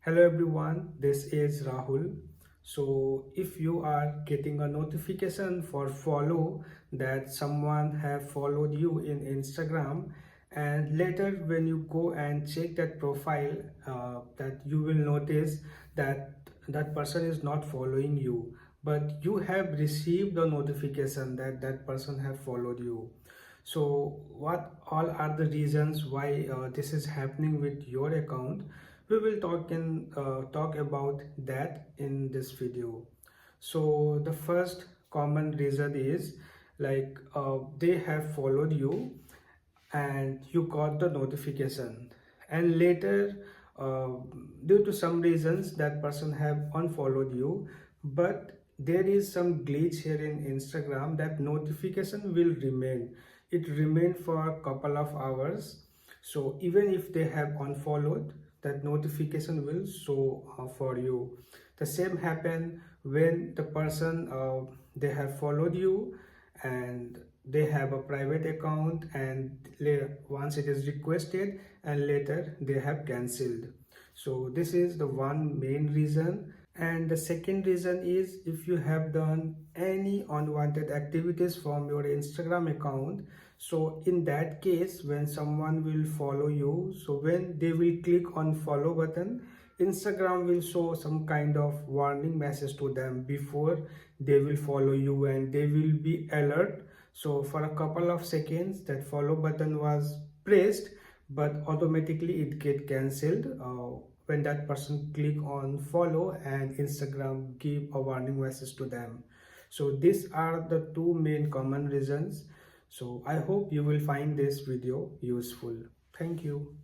Hello everyone, this is Rahul. So if you are getting a notification for follow that someone have followed you in Instagram, and later when you go and check that profile, that you will notice that that person is not following you, but you have received a notification that that person have followed you. So what all are the reasons why this is happening with your account? We will talk about that in this video. So the first common reason is like they have followed you and you got the notification, and later uh, due to some reasons that person have unfollowed you, but there is some glitch here in Instagram that notification will remain. It remain for a couple of hours, so even if they have unfollowed, that notification will show for you. The same happen when the person they have followed you and they have a private account, and once it is requested and later they have cancelled. So this is the one main reason. And the second reason is if you have done any unwanted activities from your Instagram account. So in that case, when someone will follow you, so when they will click on follow button, Instagram will show some kind of warning message to them before they will follow you, and they will be alert. So for a couple of seconds that follow button was pressed, but automatically it get cancelled when that person click on follow and Instagram give a warning message to them. So these are the two main common reasons. So I hope you will find this video useful. Thank you.